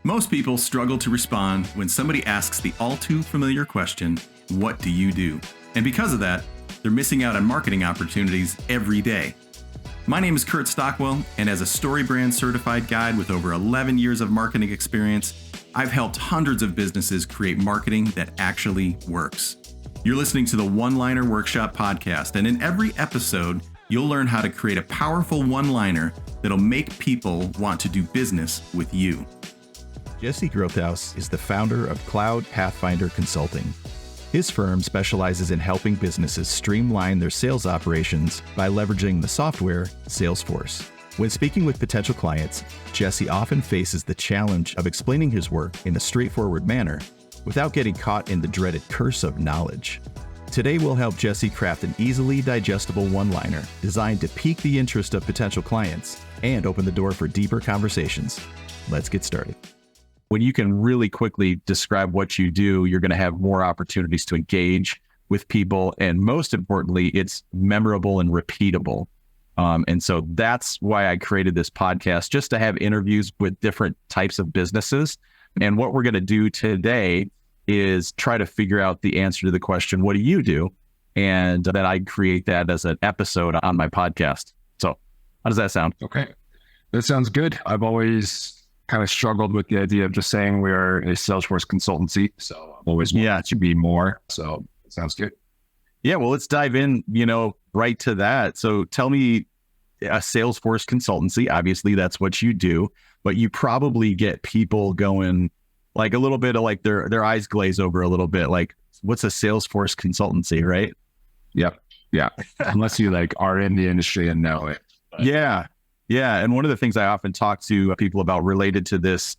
Most people struggle to respond when somebody asks the all too familiar question, what do you do? And because of that, they're missing out on marketing opportunities every day. My name is Kurt Stockwell, and as a StoryBrand certified guide with over 11 years of marketing experience, I've helped hundreds of businesses create marketing that actually works. You're listening to the One-Liner Workshop podcast, and in every episode, you'll learn how to create a powerful one-liner that'll make people want to do business with you. Jesse Grothaus is the founder of Cloud Pathfinder Consulting. His firm specializes in helping businesses streamline their sales operations by leveraging the software Salesforce. When speaking with potential clients, Jesse often faces the challenge of explaining his work in a straightforward manner without getting caught in the dreaded curse of knowledge. Today, we'll help Jesse craft an easily digestible one-liner designed to pique the interest of potential clients and open the door for deeper conversations. Let's get started. When you can really quickly describe what you do, you're going to have more opportunities to engage with people. And most importantly, it's memorable and repeatable. And so that's why I created this podcast, just to have interviews with different types of businesses. And what we're going to do today is try to figure out the answer to the question, what do you do? And then I create that as an episode on my podcast. So how does that sound? Okay. That sounds good. I've always kind of struggled with the idea of just saying we are a Salesforce consultancy. So I've always wanted to be more. So it sounds good. Yeah, well, let's dive in, right to that. So tell me, a Salesforce consultancy, obviously that's what you do, but you probably get people going like a little bit of like their eyes glaze over a little bit. Like, what's a Salesforce consultancy, right? Yep. Yeah. Unless you are in the industry and know it. But. Yeah. And one of the things I often talk to people about related to this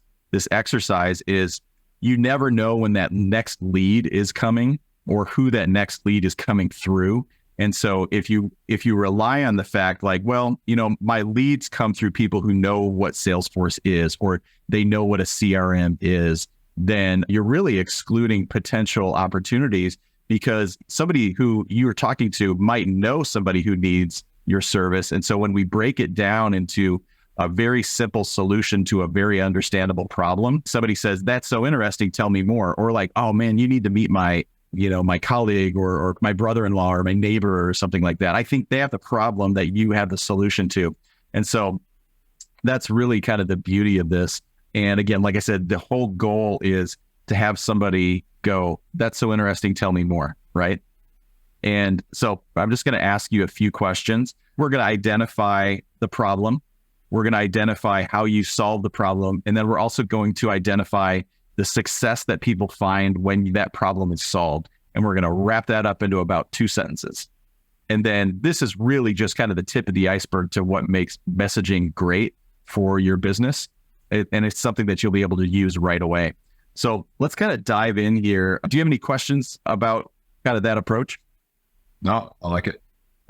exercise is you never know when that next lead is coming or who that next lead is coming through. And so if you rely on the fact my leads come through people who know what Salesforce is, or they know what a CRM is, then you're really excluding potential opportunities because somebody who you're talking to might know somebody who needs your service. And so when we break it down into a very simple solution to a very understandable problem, somebody says, that's so interesting, tell me more. Or like, oh man, you need to meet my colleague or my brother-in-law or my neighbor or something like that. I think they have the problem that you have the solution to. And so that's really kind of the beauty of this. And again, like I said, the whole goal is to have somebody go, that's so interesting, tell me more, right? And so I'm just going to ask you a few questions. We're going to identify the problem. We're going to identify how you solve the problem. And then we're also going to identify the success that people find when that problem is solved. And we're going to wrap that up into about 2 sentences. And then this is really just kind of the tip of the iceberg to what makes messaging great for your business. And it's something that you'll be able to use right away. So let's kind of dive in here. Do you have any questions about kind of that approach? No, I like it.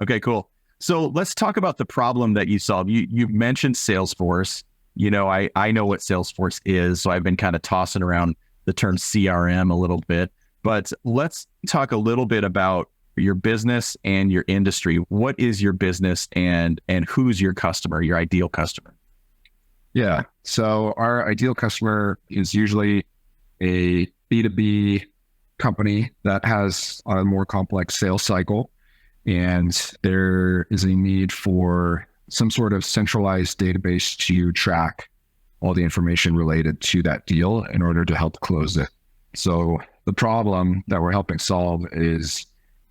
Okay, cool. So let's talk about the problem that you solve. You mentioned Salesforce. I know what Salesforce is, so I've been kind of tossing around the term CRM a little bit, but let's talk a little bit about your business and your industry. What is your business and who's your customer, your ideal customer? Yeah. So our ideal customer is usually a B2B company that has a more complex sales cycle, and there is a need for some sort of centralized database to track all the information related to that deal in order to help close it. So the problem that we're helping solve is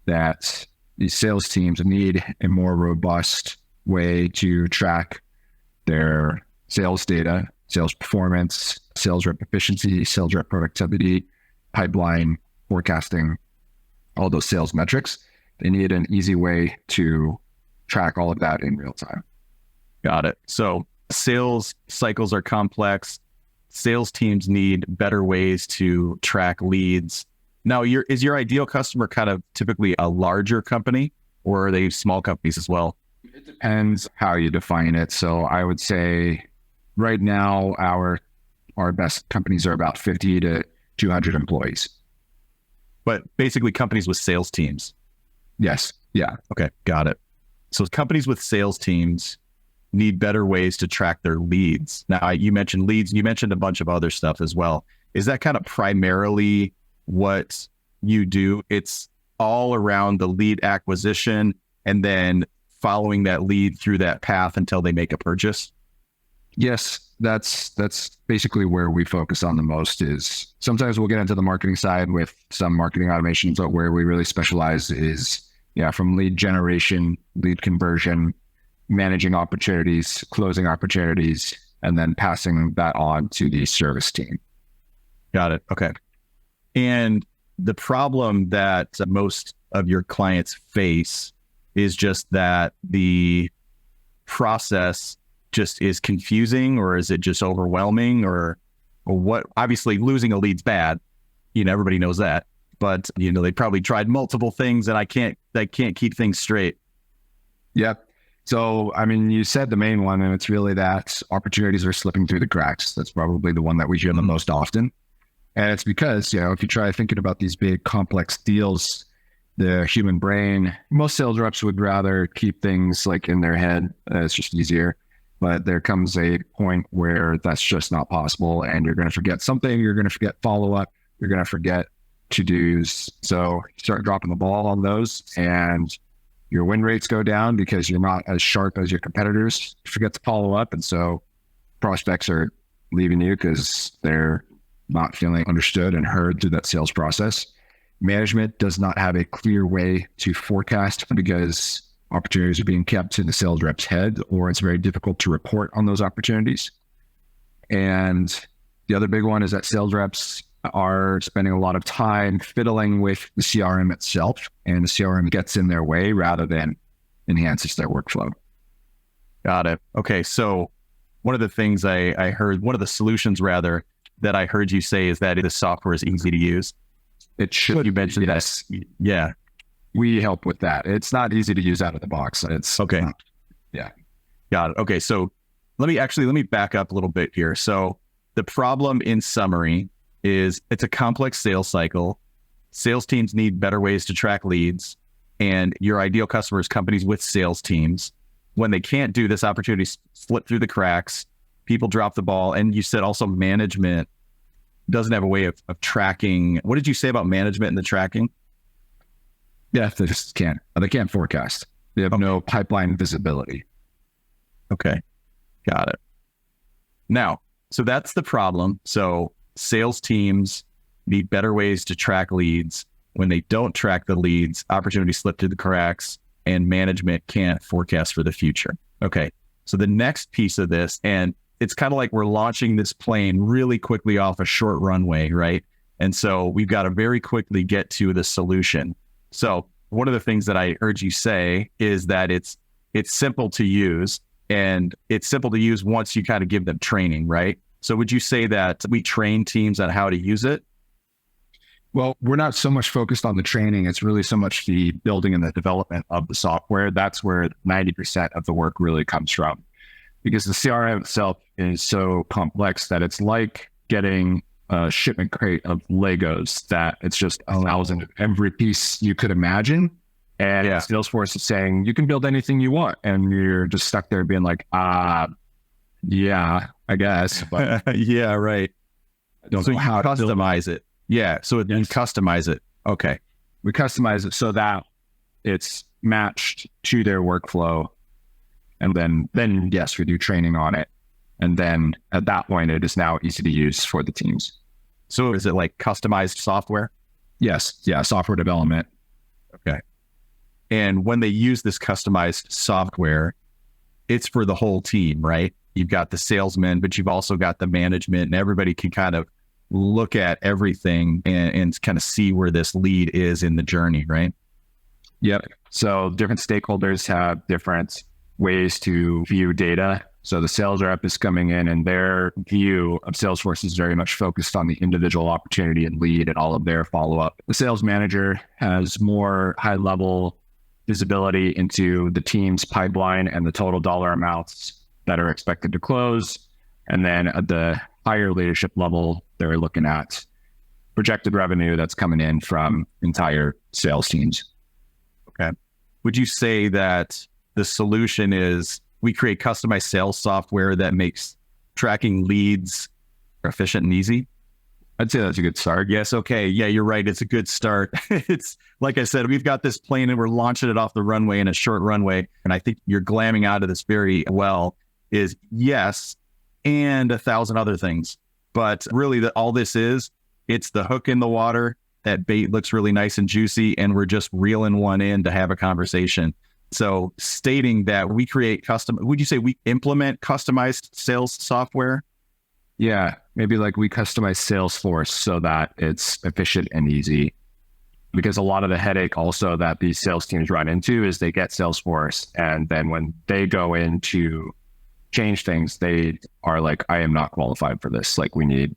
that these sales teams need a more robust way to track their sales data, sales performance, sales rep efficiency, sales rep productivity, pipeline forecasting, all those sales metrics. They need an easy way to track all of that in real time. Got it. So sales cycles are complex. Sales teams need better ways to track leads. Now, is your ideal customer kind of typically a larger company, or are they small companies as well? It depends how you define it. So I would say right now, our best companies are about 50 to 200 employees. But basically companies with sales teams. Yes. Yeah. Okay. Got it. So companies with sales teams, need better ways to track their leads. Now, you mentioned leads, you mentioned a bunch of other stuff as well. Is that kind of primarily what you do? It's all around the lead acquisition and then following that lead through that path until they make a purchase? Yes, that's basically where we focus on the most. Is sometimes we'll get into the marketing side with some marketing automations, but where we really specialize is from lead generation, lead conversion, managing opportunities, closing opportunities, and then passing that on to the service team. Got it. Okay. And the problem that most of your clients face is just that the process just is confusing, or is it just overwhelming, or what? Obviously losing a lead's bad. Everybody knows that, but they probably tried multiple things and they can't keep things straight. Yep. So, you said the main one, and it's really that opportunities are slipping through the cracks. That's probably the one that we hear the most often. And it's because, if you try thinking about these big complex deals, the human brain, most sales reps would rather keep things like in their head. It's just easier. But there comes a point where that's just not possible, and you're going to forget something. You're going to forget follow-up. You're going to forget to-dos. So you start dropping the ball on those, and your win rates go down because you're not as sharp as your competitors. You forget to follow up, and so prospects are leaving you because they're not feeling understood and heard through that sales process. Management does not have a clear way to forecast because opportunities are being kept in the sales rep's head, or it's very difficult to report on those opportunities. And the other big one is that sales reps are spending a lot of time fiddling with the CRM itself, and the CRM gets in their way rather than enhances their workflow. Got it. Okay. So one of the things I heard, one of the solutions rather, that I heard you say is that the software is easy to use. It should. You mentioned yes. that. Yeah. We help with that. It's not easy to use out of the box. It's okay. Yeah. Got it. Okay. So let me back up a little bit here. So the problem in summary is it's a complex sales cycle. Sales teams need better ways to track leads, and your ideal customer is companies with sales teams. When they can't do this, opportunities slip through the cracks. People drop the ball. And you said also management doesn't have a way of tracking. What did you say about management and the tracking? Yeah, they just can't. They can't forecast. They have no pipeline visibility. Okay. Got it. Now, so that's the problem. So sales teams need better ways to track leads. When they don't track the leads, opportunities slip through the cracks, and management can't forecast for the future. Okay. So the next piece of this, and it's kind of like we're launching this plane really quickly off a short runway, right? And so we've got to very quickly get to the solution. So one of the things that I heard you say is that it's simple to use, and it's simple to use once you kind of give them training, right? So would you say that we train teams on how to use it? Well, we're not so much focused on the training. It's really so much the building and the development of the software. That's where 90% of the work really comes from, because the CRM itself is so complex that it's like getting a shipment crate of Legos that it's just 1,000 of every piece you could imagine. And Salesforce is saying, you can build anything you want. And you're just stuck there being like, yeah, I guess. But yeah, right. I don't know how to customize it. Yeah. So you customize it. Okay. We customize it so that it's matched to their workflow. And then yes, we do training on it. And then at that point, it is now easy to use for the teams. So is it like customized software? Yes. Yeah. Software development. Okay. And when they use this customized software, it's for the whole team, right? You've got the salesmen, but you've also got the management, and everybody can kind of look at everything and kind of see where this lead is in the journey, right? Yep. So different stakeholders have different ways to view data. So the sales rep is coming in, and their view of Salesforce is very much focused on the individual opportunity and lead and all of their follow-up. The sales manager has more high-level visibility into the team's pipeline and the total dollar amounts that are expected to close. And then at the higher leadership level, they're looking at projected revenue that's coming in from entire sales teams. Okay. Would you say that the solution is we create customized sales software that makes tracking leads efficient and easy. I'd say that's a good start. Yes. Okay. Yeah, you're right. It's a good start. It's like I said, we've got this plane and we're launching it off the runway in a short runway. And I think you're glamming out of this very well is yes, and 1,000 other things. But really all this is, it's the hook in the water. That bait looks really nice and juicy, and we're just reeling one in to have a conversation. So stating that we create would you say we implement customized sales software? Yeah, maybe like we customize Salesforce so that it's efficient and easy. Because a lot of the headache also that these sales teams run into is they get Salesforce, and then when they go in to change things, they are like, I am not qualified for this. Like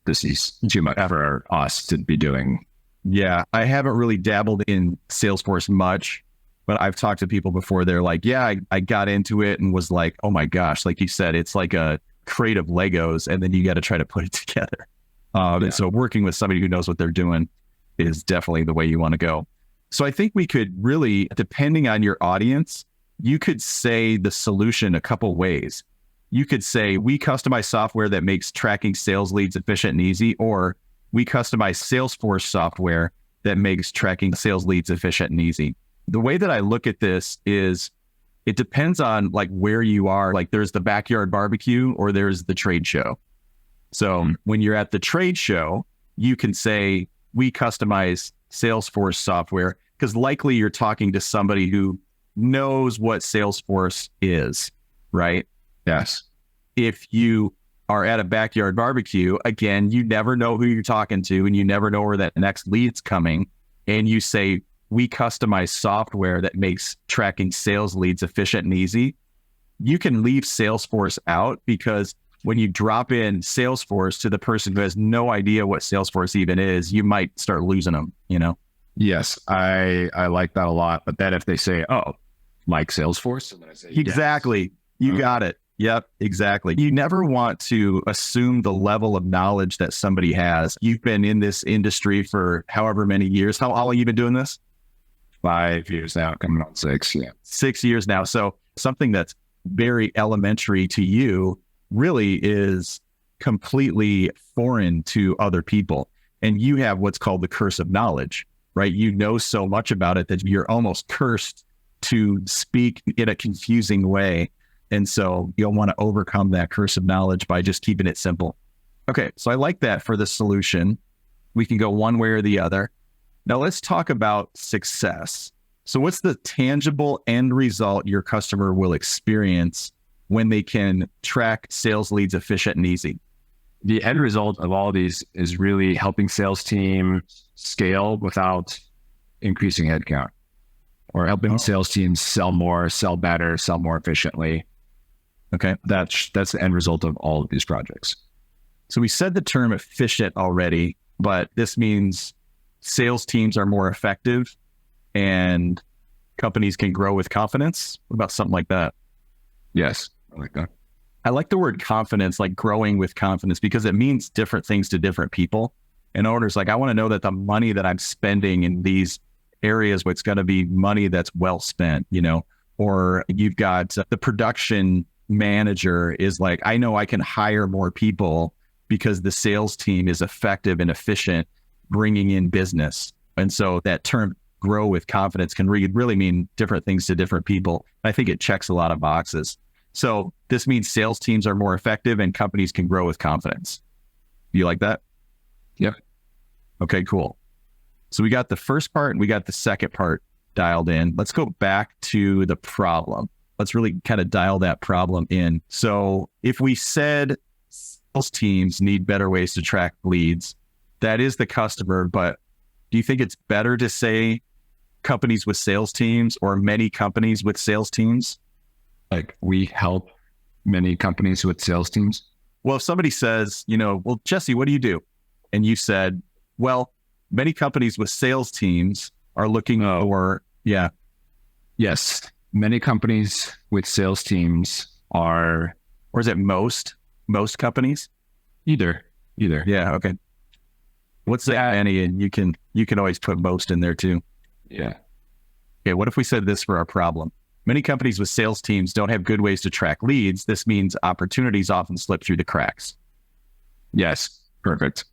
this is too much for us to be doing. Yeah, I haven't really dabbled in Salesforce much, but I've talked to people before. They're like, yeah, I got into it and was like, oh my gosh, like you said, it's like a crate of Legos, and then you got to try to put it together. And so working with somebody who knows what they're doing is definitely the way you want to go. So I think we could really, depending on your audience, you could say the solution a couple ways. You could say, we customize software that makes tracking sales leads efficient and easy, or we customize Salesforce software that makes tracking sales leads efficient and easy. The way that I look at this is it depends on like where you are. Like there's the backyard barbecue or there's the trade show. So when you're at the trade show, you can say, we customize Salesforce software, because likely you're talking to somebody who knows what Salesforce is, right? Yes. If you are at a backyard barbecue, again, you never know who you're talking to and you never know where that next lead's coming. And you say, we customize software that makes tracking sales leads efficient and easy. You can leave Salesforce out, because when you drop in Salesforce to the person who has no idea what Salesforce even is, you might start losing them, you know? Yes, I like that a lot. But then if they say, oh, like Salesforce, and then I say, exactly. Yes. You got it. Yep, exactly. You never want to assume the level of knowledge that somebody has. You've been in this industry for however many years. How long have you been doing this? 5 years now, coming on 6. Yeah. 6 years now. So something that's very elementary to you really is completely foreign to other people. And you have what's called the curse of knowledge, right? You know so much about it that you're almost cursed to speak in a confusing way. And so you'll want to overcome that curse of knowledge by just keeping it simple. Okay, so I like that for the solution. We can go one way or the other. Now let's talk about success. So what's the tangible end result your customer will experience when they can track sales leads efficient and easy? The end result of all of these is really helping sales team scale without increasing headcount, or helping sales teams sell more, sell better, sell more efficiently. Okay. That's the end result of all of these projects. So we said the term efficient already, but this means sales teams are more effective and companies can grow with confidence. What about something like that? Yes, I like that. I like the word confidence, like growing with confidence, because it means different things to different people. And owners, like, I want to know that the money that I'm spending in these areas, it's going to be money that's well spent, you know. Or you've got the production manager is like, I know I can hire more people because the sales team is effective and efficient bringing in business. And so that term grow with confidence can really mean different things to different people. I think it checks a lot of boxes. So this means sales teams are more effective and companies can grow with confidence. You like that? Yep. Okay, cool. So we got the first part and we got the second part dialed in. Let's go back to the problem. Let's really kind of dial that problem in. So if we said sales teams need better ways to track leads, that is the customer, but do you think it's better to say companies with sales teams or many companies with sales teams? Like, we help many companies with sales teams? Well, if somebody says, you know, well, Jesse, what do you do? And you said, well, many companies with sales teams are looking for, yeah. Yes. Many companies with sales teams are, or is it most companies? Either. Yeah. Okay. What's the any? And you can always put most in there too. Yeah. Okay. What if we said this for our problem? Many companies with sales teams don't have good ways to track leads. This means opportunities often slip through the cracks. Yes, perfect.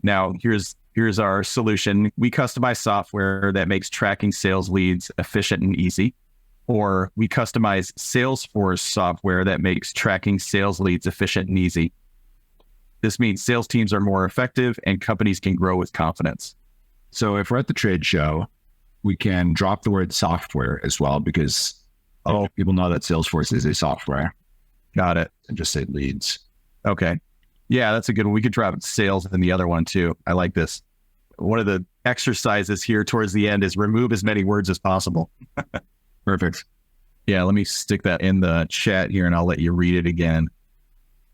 Now, here's our solution. We customize software that makes tracking sales leads efficient and easy. Or we customize Salesforce software that makes tracking sales leads efficient and easy. This means sales teams are more effective and companies can grow with confidence. So if we're at the trade show, we can drop the word software as well, because people know that Salesforce is a software. Got it. And just say leads. Okay. Yeah, that's a good one. We could drop sales in the other one too. I like this. One of the exercises here towards the end is remove as many words as possible. Perfect. Yeah, let me stick that in the chat here and I'll let you read it again.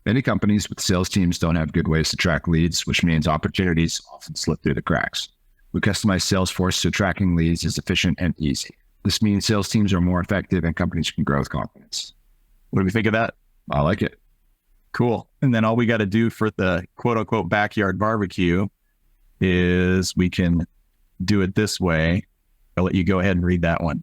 Many companies with sales teams don't have good ways to track leads, which means opportunities often slip through the cracks. We customize Salesforce so tracking leads is efficient and easy. This means sales teams are more effective and companies can grow with confidence. What do we think of that? I like it. Cool. And then all we got to do for the quote unquote backyard barbecue is we can do it this way. I'll let you go ahead and read that one.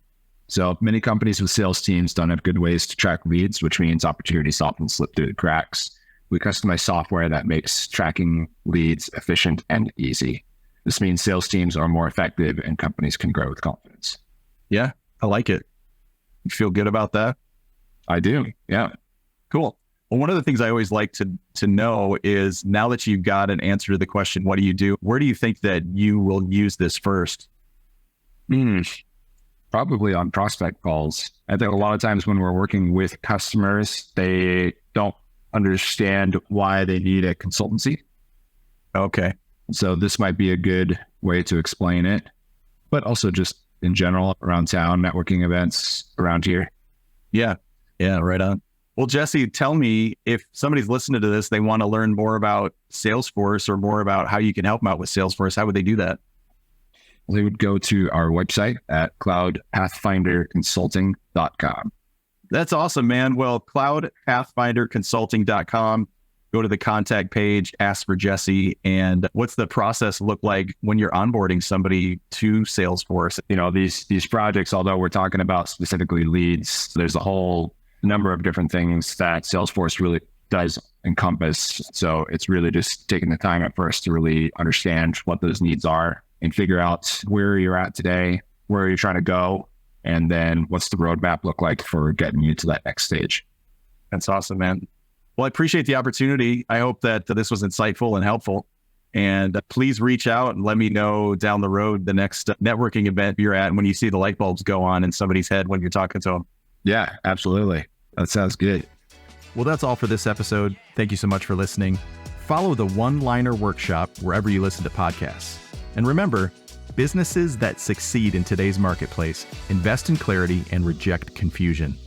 So many companies with sales teams don't have good ways to track leads, which means opportunities often slip through the cracks. We customize software that makes tracking leads efficient and easy. This means sales teams are more effective and companies can grow with confidence. Yeah, I like it. You feel good about that? I do. Yeah. Cool. Well, one of the things I always like to know is, now that you've got an answer to the question, what do you do? Where do you think that you will use this first? Probably on prospect calls. I think a lot of times when we're working with customers, they don't understand why they need a consultancy. Okay. So this might be a good way to explain it, but also just in general around town, networking events around here. Yeah. Yeah. Right on. Well, Jesse, tell me, if somebody's listening to this, they want to learn more about Salesforce or more about how you can help them out with Salesforce. How would they do that? They would go to our website at cloudpathfinderconsulting.com. That's awesome, man. Well, cloudpathfinderconsulting.com. Go to the contact page, ask for Jesse. And what's the process look like when you're onboarding somebody to Salesforce? You know, these projects, although we're talking about specifically leads, there's a whole number of different things that Salesforce really does encompass. So it's really just taking the time at first to really understand what those needs are and figure out where you're at today, where you're trying to go, and then what's the roadmap look like for getting you to that next stage. That's awesome, man. Well, I appreciate the opportunity. I hope that this was insightful and helpful. And please reach out and let me know down the road the next networking event you're at, when you see the light bulbs go on in somebody's head when you're talking to them. Yeah, absolutely. That sounds good. Well, that's all for this episode. Thank you so much for listening. Follow the One-Liner Workshop wherever you listen to podcasts. And remember, businesses that succeed in today's marketplace invest in clarity and reject confusion.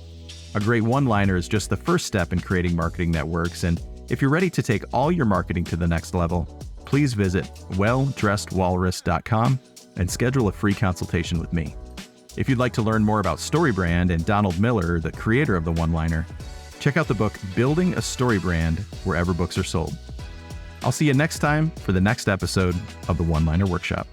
A great one-liner is just the first step in creating marketing that works. And if you're ready to take all your marketing to the next level, please visit welldressedwalrus.com and schedule a free consultation with me. If you'd like to learn more about StoryBrand and Donald Miller, the creator of the one-liner, check out the book Building a Story Brand wherever books are sold. I'll see you next time for the next episode of the One-Liner Workshop.